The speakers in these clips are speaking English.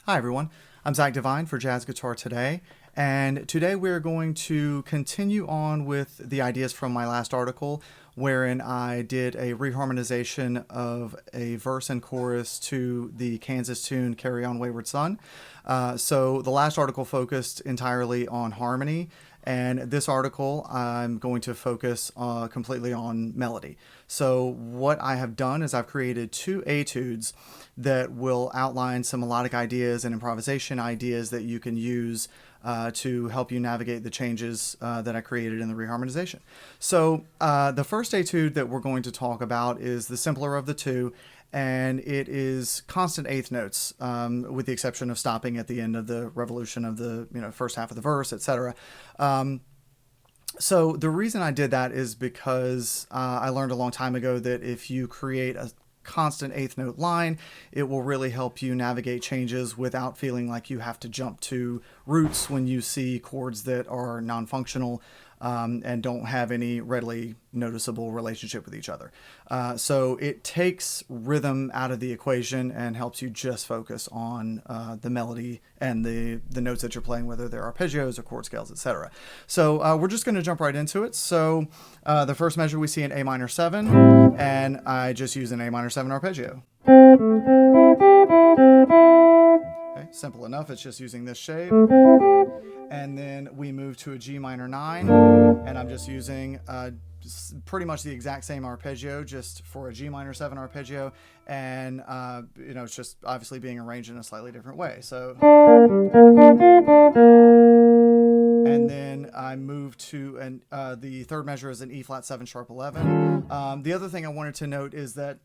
Hi everyone, I'm Zack Devine for Jazz Guitar Today, and today we're going to continue on with the ideas from my last article wherein I did a reharmonization of a verse and chorus to the Kansas tune Carry On Wayward Son. So the last article focused entirely on harmony, and this article I'm going to focus completely on melody. So what I have done is I've created two etudes that will outline some melodic ideas and improvisation ideas that you can use to help you navigate the changes that I created in the reharmonization. So the first etude that we're going to talk about is the simpler of the two, and it is constant eighth notes, with the exception of stopping at the end of the revolution of the first half of the verse, etc. So the reason I did that is because I learned a long time ago that if you create a constant eighth note line, it will really help you navigate changes without feeling like you have to jump to roots when you see chords that are non-functional and don't have any readily noticeable relationship with each other. So it takes rhythm out of the equation and helps you just focus on the melody and the notes that you're playing, whether they're arpeggios or chord scales, etc. So we're just going to jump right into it. So the first measure we see in A minor 7, and I just use an A minor 7 arpeggio. Okay, simple enough. It's just using this shape. And then we move to a G minor 9, and I'm just using pretty much the exact same arpeggio, just for a G minor 7 arpeggio, and it's just obviously being arranged in a slightly different way. So, and then I move to the third measure is an E flat 7 sharp 11. The other thing I wanted to note is that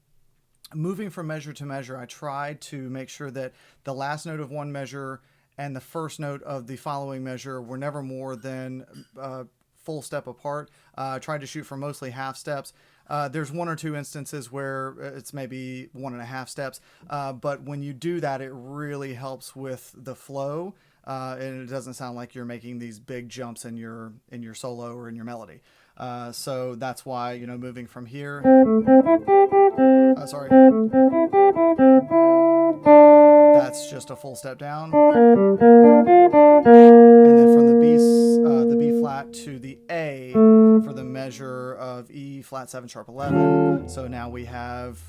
moving from measure to measure, I tried to make sure that the last note of one measure and the first note of the following measure were never more than full step apart. I tried to shoot for mostly half steps. There's one or two instances where it's maybe 1.5 steps, but when you do that, it really helps with the flow, and it doesn't sound like you're making these big jumps in your solo or in your melody. So that's why, moving from here, that's just a full step down. And then from the B flat to the A for the measure of E flat 7 sharp 11. So now we have,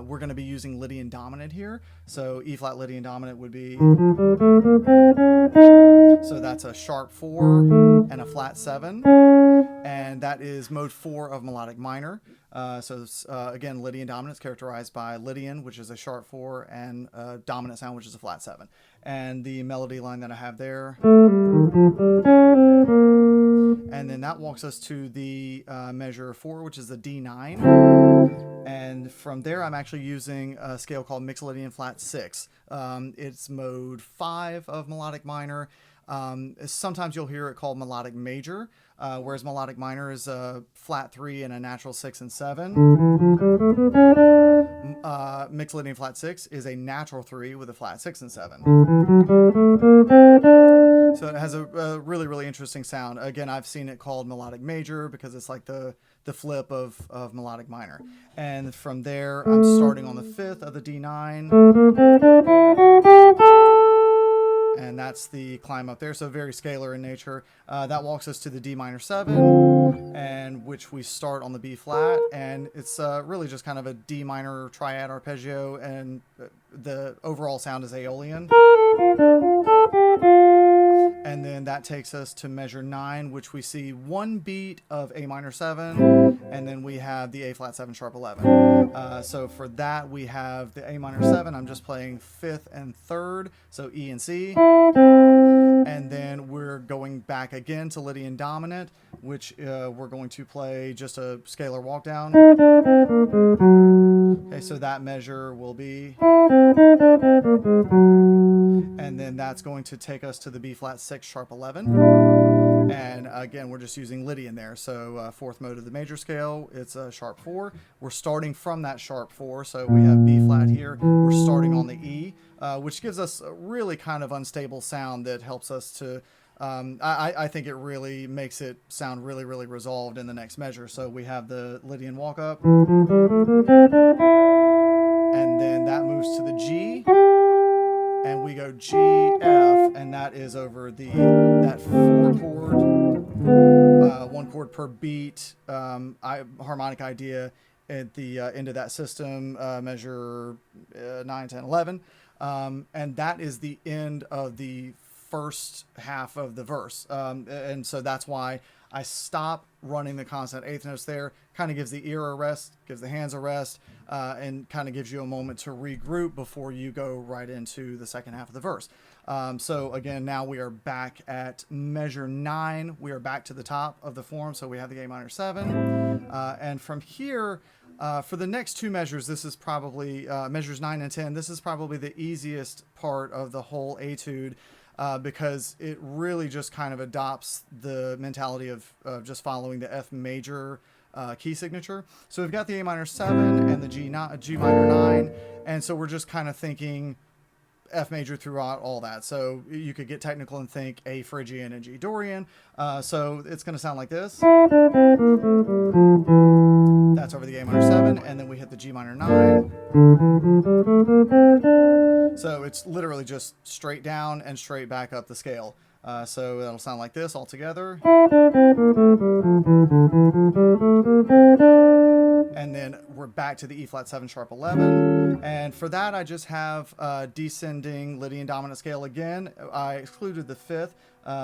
we're going to be using Lydian dominant here. So E flat Lydian dominant would be, so that's a sharp 4 and a flat 7. And that is mode 4 of melodic minor. Again, Lydian dominant is characterized by Lydian, which is a sharp 4, and dominant sound, which is a flat 7. And the melody line that I have there. And then that walks us to the measure 4, which is a D9. And from there, I'm actually using a scale called Mixed Lydian flat 6. It's mode 5 of melodic minor. Sometimes you'll hear it called melodic major, whereas melodic minor is a flat 3 and a natural 6 and 7. Mixed Lydian flat 6 is a natural 3 with a flat 6 and 7. So it has a really, really interesting sound. Again, I've seen it called melodic major because it's like the flip of melodic minor. And from there, I'm starting on the 5th of the D9. And that's the climb up there, so very scalar in nature. That walks us to the D minor 7, and which we start on the B flat, and it's really just kind of a D minor triad arpeggio, and the overall sound is Aeolian. And then that takes us to measure 9, which we see one beat of A minor 7, and then we have the A flat 7 sharp 11. So for that, we have the A minor 7. I'm just playing 5th and 3rd, so E and C. And then we're going back again to Lydian dominant, which we're going to play just a scalar walk down. Okay, so that measure will be, and then that's going to take us to the B flat 6 sharp 11. And again, we're just using Lydian there. So fourth mode of the major scale, it's a sharp 4. We're starting from that sharp 4, so we have B flat here. We're starting on the E, which gives us a really kind of unstable sound that helps us to, I think it really makes it sound really, really resolved in the next measure. So we have the Lydian walk up, and then that moves to the G. and we go G, F, and that is over that 4-chord, 1 chord per beat harmonic idea at the end of that system, measure 9, 10, 11. And that is the end of the first half of the verse. And so that's why I stop running the constant eighth notes there. Kind of gives the ear a rest, gives the hands a rest, and kind of gives you a moment to regroup before you go right into the second half of the verse. So again, now we are back at measure 9. We are back to the top of the form. So we have the A minor 7. And from here, for the next 2 measures, this is probably measures 9 and 10. This is probably the easiest part of the whole etude, because it really just kind of adopts the mentality of just following the F major key signature. So we've got the A minor 7 and the G minor 9. And so we're just kind of thinking F major throughout all that. So you could get technical and think A Phrygian and G Dorian. So it's going to sound like this. That's over the A minor 7, and then we hit the G minor 9. So it's literally just straight down and straight back up the scale. So that'll sound like this all together. And then we're back to the E flat 7 sharp 11. And for that, I just have descending Lydian dominant scale again. I excluded the 5th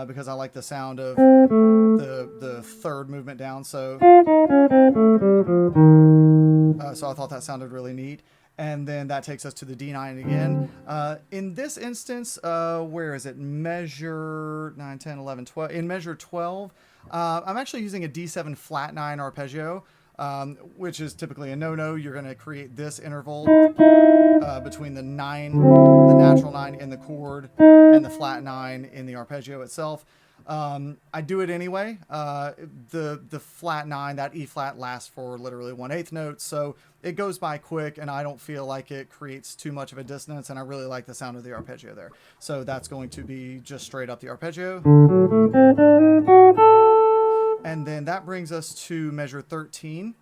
because I like the sound of the 3rd movement down. So I thought that sounded really neat. And then that takes us to the D9 again. In this instance, where is it? Measure 9, 10, 11, 12. In measure 12, I'm actually using a D7 flat 9 arpeggio, which is typically a no-no. You're going to create this interval between the natural 9 in the chord and the flat 9 in the arpeggio itself. I do it anyway. The flat 9, that E flat, lasts for literally 1/8 notes, so it goes by quick, and I don't feel like it creates too much of a dissonance, and I really like the sound of the arpeggio there. So that's going to be just straight up the arpeggio. And then that brings us to measure 13,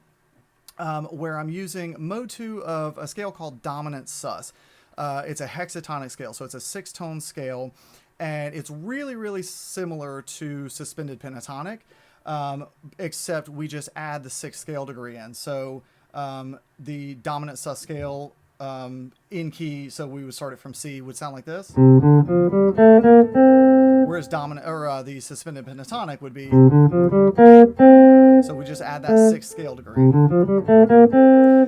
where I'm using mode 2 of a scale called dominant sus. It's a hexatonic scale, so it's a 6-tone scale. And it's really, really similar to suspended pentatonic, except we just add the 6th scale degree in. So the dominant sus scale in key, so we would start it from C, would sound like this. Whereas the suspended pentatonic would be, so we just add that 6th scale degree.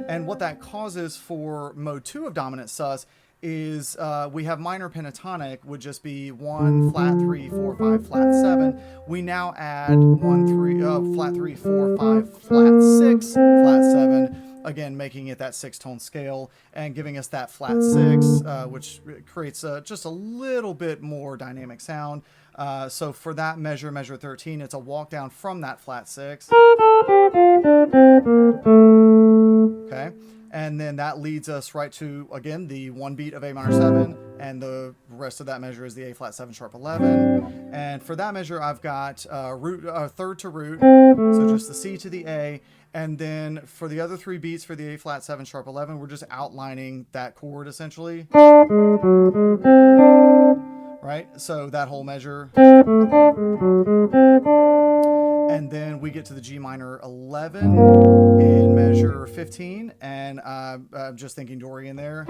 And what that causes for mode 2 of dominant sus is we have minor pentatonic would just be 1 flat 3 4 5 flat 7. We now add 1 3 flat 3 4 5 flat 6 flat 7, again making it that 6-tone scale and giving us that flat 6, which creates just a little bit more dynamic sound. So for that measure 13, it's a walk down from that flat 6. Okay. And then that leads us right to, again, the 1 beat of A minor 7, and the rest of that measure is the A flat 7 sharp 11. And for that measure, I've got 3rd to root, so just the C to the A. And then for the other 3 beats for the A flat 7 sharp 11, we're just outlining that chord essentially. Right? So that whole measure. And then we get to the G minor 11 in measure 15, and I'm just thinking Dorian there.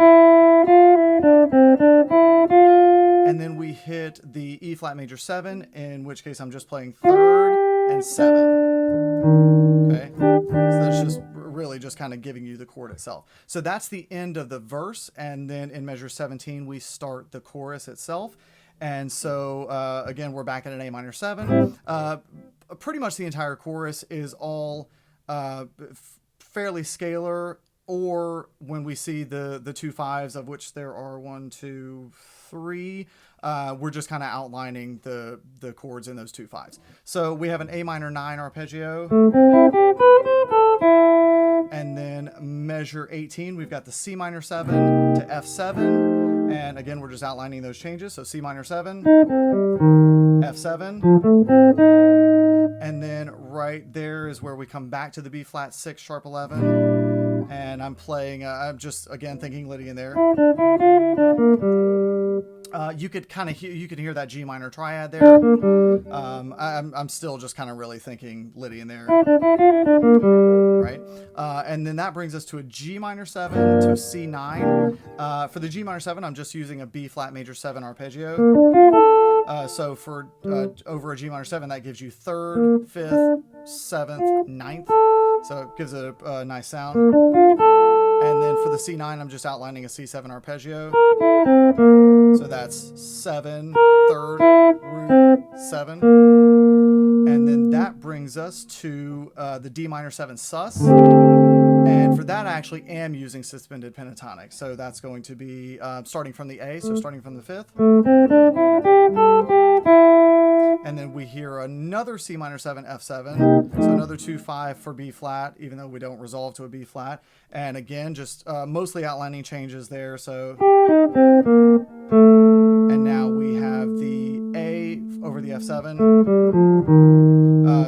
And then we hit the E flat major 7, in which case I'm just playing 3rd and 7. Okay, so that's just really just kind of giving you the chord itself. So that's the end of the verse, and then in measure 17 we start the chorus itself. And so again, we're back at an A minor 7. Pretty much the entire chorus is all fairly scalar, or when we see the 2 5s, of which there are 1, 2, 3, we're just kind of outlining the chords in those 2 5s. So we have an A minor 9 arpeggio, and then measure 18, we've got the C minor 7 to F7. And again, we're just outlining those changes. So C minor 7, F7, and then right there is where we come back to the B flat 6 sharp 11. And I'm playing, I'm just, again, thinking Lydian there. You could kind of you can hear that G minor triad there. I'm still just kind of really thinking Lydian there, right? And then that brings us to a G minor 7 to C9. For the G minor 7, I'm just using a B flat major 7 arpeggio. So for over a G minor 7, that gives you 3rd, 5th, 7th, 9th. So it gives it a nice sound. And then for the C9, I'm just outlining a C7 arpeggio. So that's 7, 3rd, root, 7. And then that brings us to the D minor 7 sus. And for that, I actually am using suspended pentatonic. So that's going to be starting from the A, so starting from the 5th. And then we hear another C minor 7 F7, so another 2-5 for B flat, even though we don't resolve to a B flat. And again, just mostly outlining changes there. So, and now we have the A over the F7.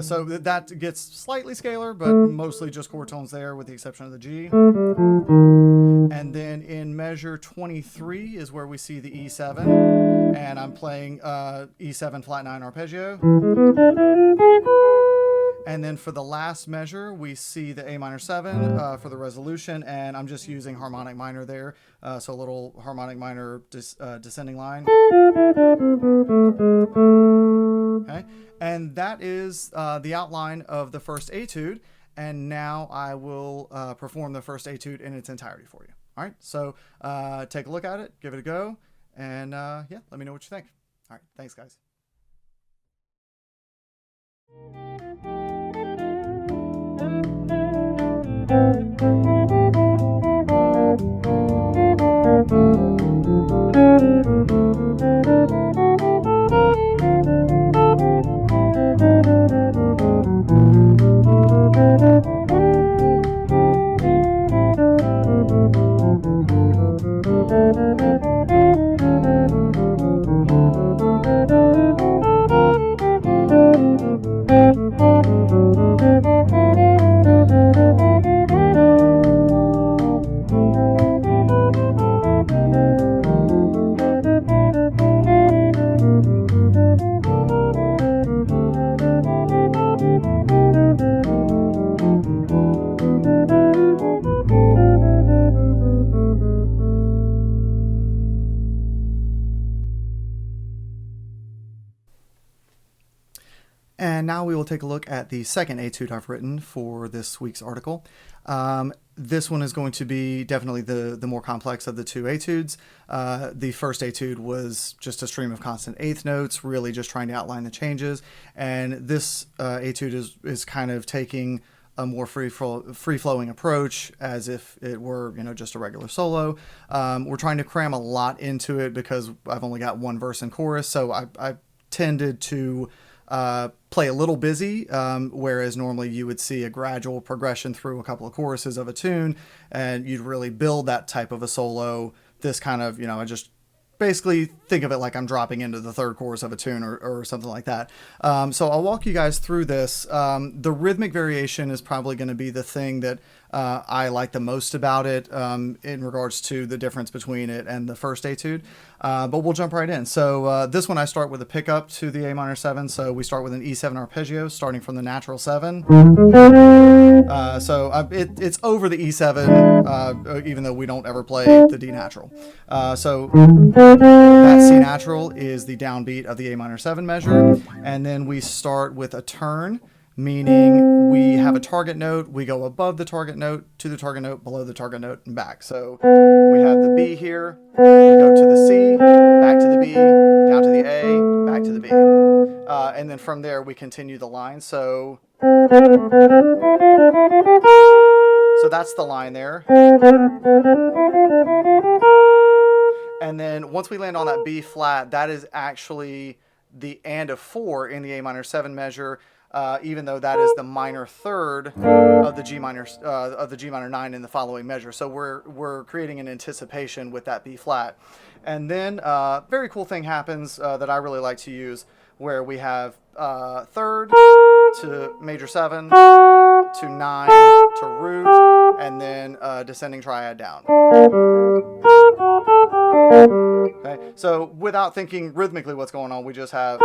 So that gets slightly scalar, but mostly just chord tones there, with the exception of the G. And then in measure 23 is where we see the E7, and I'm playing E7 flat 9 arpeggio. And then for the last measure, we see the A minor 7 for the resolution, and I'm just using harmonic minor there, so a little harmonic minor descending line. Okay, and that is the outline of the first etude, and now I will perform the first etude in its entirety for you. All right, so take a look at it, give it a go, and yeah, let me know what you think. All right, thanks, guys. And now we will take a look at the second etude I've written for this week's article. This one is going to be definitely the more complex of the two etudes. The first etude was just a stream of constant eighth notes, really just trying to outline the changes. And this etude is kind of taking a more free-flowing approach, as if it were, just a regular solo. We're trying to cram a lot into it because I've only got one verse and chorus, so I tended to play a little busy, whereas normally you would see a gradual progression through a couple of choruses of a tune, and you'd really build that type of a solo. This kind of, I just basically think of it like I'm dropping into the third chorus of a tune or something like that. So I'll walk you guys through this. The rhythmic variation is probably going to be the thing that I like the most about it in regards to the difference between it and the first etude. But we'll jump right in. So this one I start with a pickup to the A minor 7. So we start with an E7 arpeggio starting from the natural 7. It's over the E7, even though we don't ever play the D natural. So that C natural is the downbeat of the A minor 7 measure. And then we start with a turn, meaning we have a target note, we go above the target note, to the target note, below the target note, and back. So we have the B here, we go to the C, back to the B, down to the A, back to the B. And then from there we continue the line. So that's the line there. And then once we land on that B flat, that is actually the and of 4 in the A minor 7 measure, even though that is the minor third of the G minor 9 in the following measure. So we're creating an anticipation with that B flat. And then very cool thing happens that I really like to use, where we have third to major 7 to 9 to root, and then descending triad down. Okay, so without thinking rhythmically what's going on, we just have,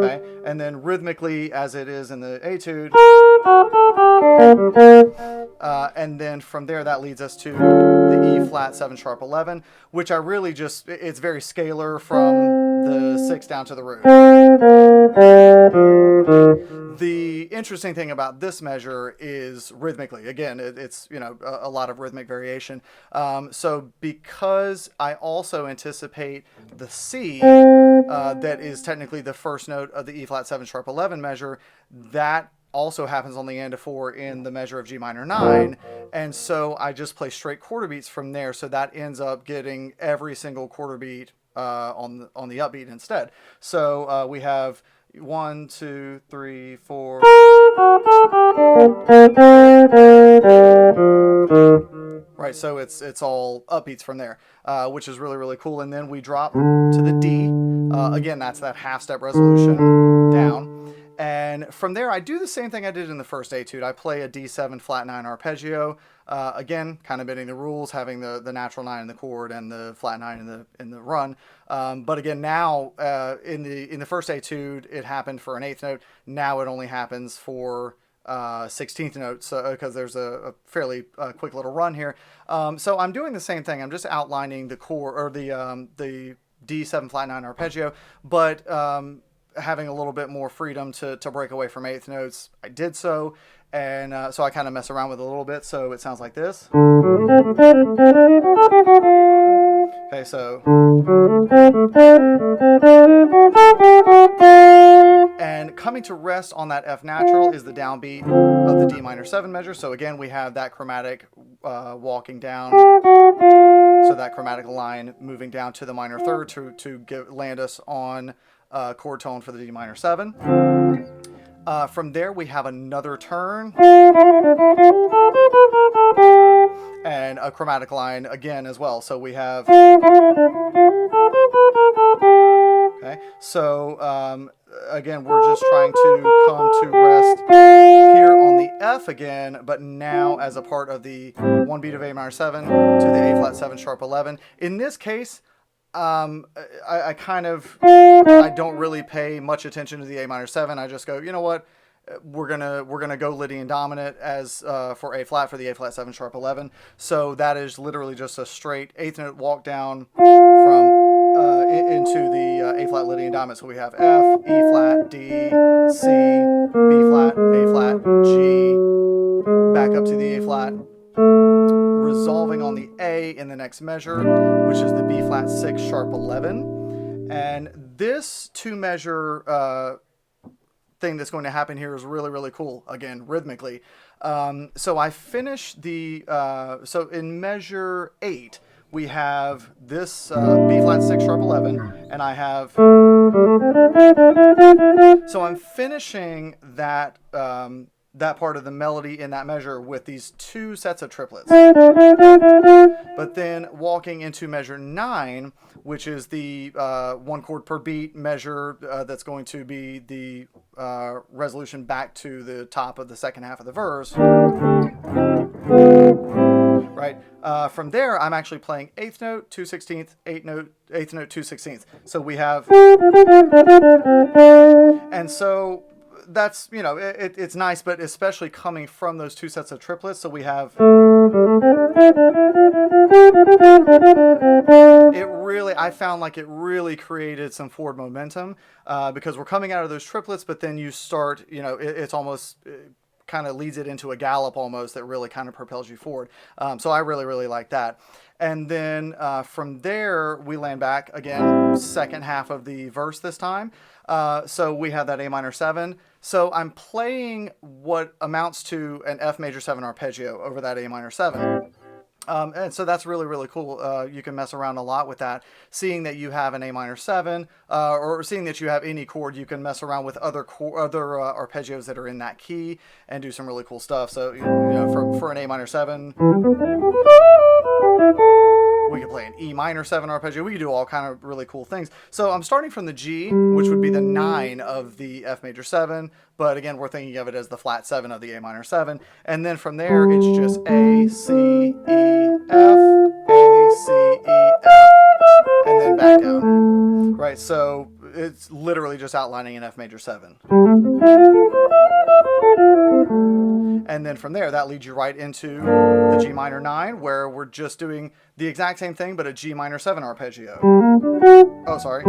okay, and then rhythmically as it is in the etude, and then from there that leads us to the E flat 7 sharp 11, which I really just, it's very scalar from the 6 down to the root. The interesting thing about this measure is rhythmically. Again, it's a lot of rhythmic variation. So because I also anticipate the C, that is technically the first note of the E flat 7 sharp 11 measure, that also happens on the and of 4 in the measure of G minor 9, and so I just play straight quarter beats from there. So that ends up getting every single quarter beat on the upbeat instead. So we have 1, 2, 3, 4. Right, so it's all upbeats from there, which is really, really cool. And then we drop to the D. Again, that's that half step resolution down. And from there, I do the same thing I did in the first etude. I play a D7 flat 9 arpeggio. Again, kind of bending the rules, having the natural 9 in the chord and the flat 9 in the run. But again, now in the first etude, it happened for an 8th note. Now it only happens for 16th notes, because there's a fairly quick little run here. So I'm doing the same thing. I'm just outlining the chord, or the D7 flat 9 arpeggio, but having a little bit more freedom to break away from 8th notes. I did so, and so I kind of mess around with it a little bit, so it sounds like this. Okay, so, and coming to rest on that F natural is the downbeat of the D minor 7 measure. So again, we have that chromatic walking down, so that chromatic line moving down to the minor 3rd to land us on chord tone for the D minor 7. From there, we have another turn and a chromatic line again as well. So we have, okay, so again, we're just trying to come to rest here on the F again, but now as a part of the one beat of A minor 7 to the A flat 7 sharp 11. In this case, I don't really pay much attention to the A minor 7. I just go, you know what, we're gonna go Lydian dominant as for A flat for the A flat 7 sharp 11. So that is literally just a straight 8th note walk down from into the A flat Lydian dominant. So we have F, E flat, D, C, B flat, A flat, G, back up to the A flat, resolving on the A in the next measure, which is the B flat 6 sharp 11. And this 2 measure thing that's going to happen here is really, really cool, again, rhythmically. So I finish the, so in measure 8, we have this B flat 6 sharp 11, and I have, so I'm finishing that, that part of the melody in that measure with these 2 sets of triplets. But then walking into measure 9, which is the 1 chord per beat measure, that's going to be the resolution back to the top of the second half of the verse. Right. From there, I'm actually playing 8th note, 2/16, 8th note, 2/16. So we have, and so that's, you know, it's nice, but especially coming from those 2 sets of triplets. So we have, it really, I found like it really created some forward momentum, because we're coming out of those triplets, but then you start, you know, it's almost kind of leads it into a gallop almost that really kind of propels you forward. So I really, really like that. And then from there, we land back again, second half of the verse this time. So we have that A minor 7. So I'm playing what amounts to an F major 7 arpeggio over that A minor 7. And so that's really, really cool. You can mess around a lot with that. Seeing that you have an A minor 7, or seeing that you have any chord, you can mess around with other arpeggios that are in that key and do some really cool stuff. So, you know, for an A minor 7, we could play an E minor 7 arpeggio. We could do all kind of really cool things. So I'm starting from the G, which would be the 9 of the F major 7. But again, we're thinking of it as the flat 7 of the A minor 7. And then from there, it's just A, C, E, F, A, C, E, F, and then back down. Right, so it's literally just outlining an F major 7. And then from there, that leads you right into the G minor 9, where we're just doing the exact same thing, but a G minor 7 arpeggio. Oh, sorry.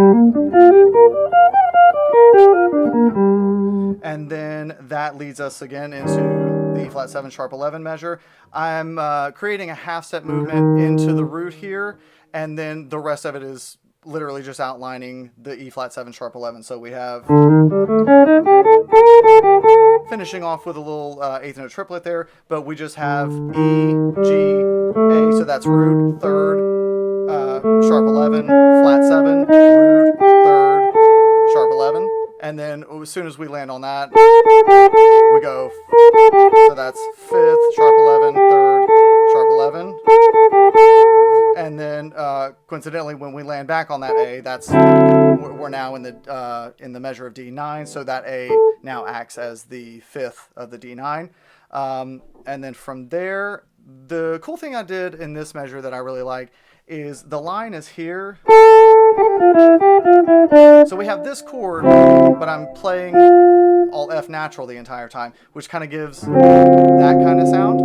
And then that leads us again into the E flat 7 sharp 11 measure. I'm creating a half step movement into the root here, and then the rest of it is literally just outlining the E flat 7 sharp 11. So we have finishing off with a little eighth note triplet there, but we just have E, G, A. So that's root, third, sharp 11, flat 7, root, third, sharp 11. And then as soon as we land on that, we go, so that's fifth, sharp 11, third, sharp 11. And then coincidentally, when we land back on that A, we're now in the measure of D9, so that A now acts as the fifth of the D9. And then from there, the cool thing I did in this measure that I really like is the line is here. So we have this chord, but I'm playing all F natural the entire time, which kind of gives that kind of sound.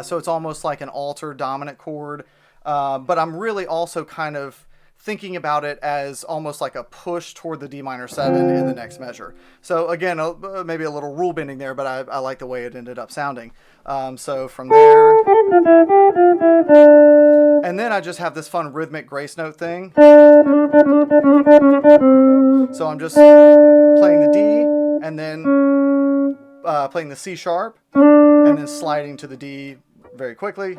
So it's almost like an altered dominant chord, but I'm really also kind of thinking about it as almost like a push toward the D minor 7 in the next measure. So again, maybe a little rule bending there, but I like the way it ended up sounding. So from there, and then I just have this fun rhythmic grace note thing. So I'm just playing the D and then playing the C sharp and then sliding to the D very quickly.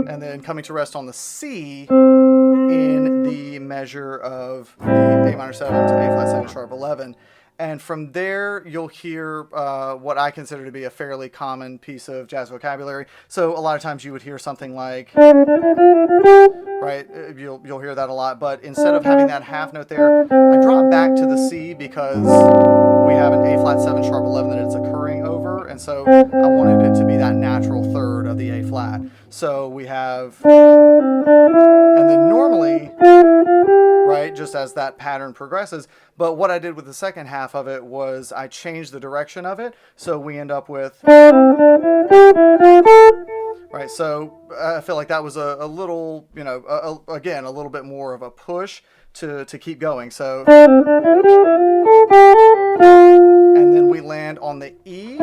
And then coming to rest on the C in the measure of the A minor 7 to A flat 7 sharp 11. And from there, you'll hear what I consider to be a fairly common piece of jazz vocabulary. So a lot of times you would hear something like, right, you'll hear that a lot. But instead of having that half note there, I drop back to the C because we have an A flat 7 sharp 11 that it's occurring over. And so I wanted it to be that natural third of the A flat. So we have, and then normally, right, just as that pattern progresses. But what I did with the second half of it was I changed the direction of it. So we end up with, right, so I feel like that was a little, again, a little bit more of a push to keep going. So, and then we land on the E,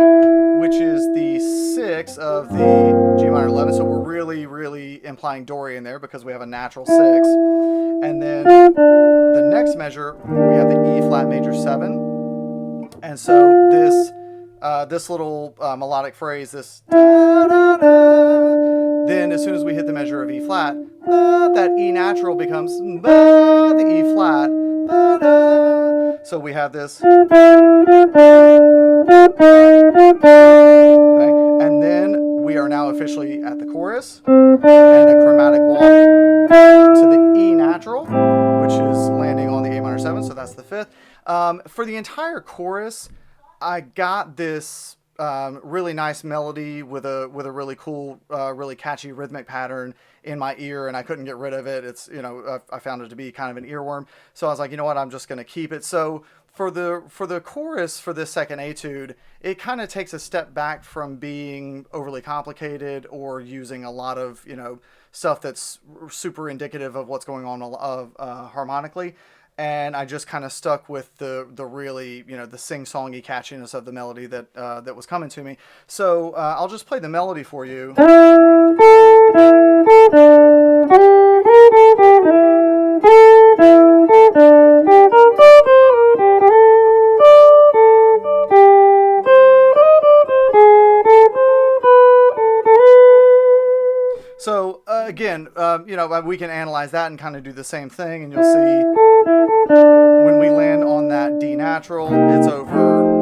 which is the 6 of the G minor 11. So we're really, really implying Dorian there because we have a natural 6. And then the next measure, we have the E flat major 7. And so this little melodic phrase, this da-da-da, then as soon as we hit the measure of E flat, that E natural becomes the E flat. Da-da. So we have this. Okay, and then we are now officially at the chorus and a chromatic walk to the E natural, which is landing on the A minor 7, so that's the fifth. For the entire chorus, I got this really nice melody with a really cool, really catchy rhythmic pattern in my ear, and I couldn't get rid of it. It's, I found it to be kind of an earworm, so I was like, you know what, I'm just going to keep it. So for the chorus for this second etude, it kind of takes a step back from being overly complicated or using a lot of stuff that's super indicative of what's going on harmonically. And I just kind of stuck with the really, the sing-songy catchiness of the melody that was coming to me. So I'll just play the melody for you. So again, we can analyze that and kind of do the same thing, and you'll see when we land on that D natural, it's over,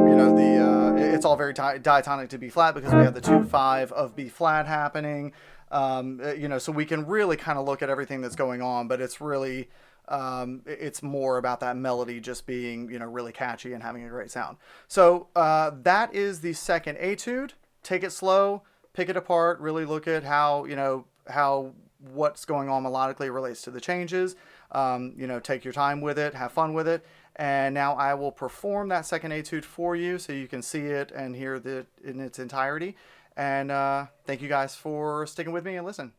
it's all very diatonic to B flat because we have the 2-5 of B flat happening. So we can really kind of look at everything that's going on, but it's really, it's more about that melody just being, really catchy and having a great sound. So that is the second etude. Take it slow, pick it apart, really look at how, how what's going on melodically relates to the changes. Take your time with it, have fun with it. And now I will perform that second etude for you so you can see it and hear it in its entirety. And thank you guys for sticking with me and listen.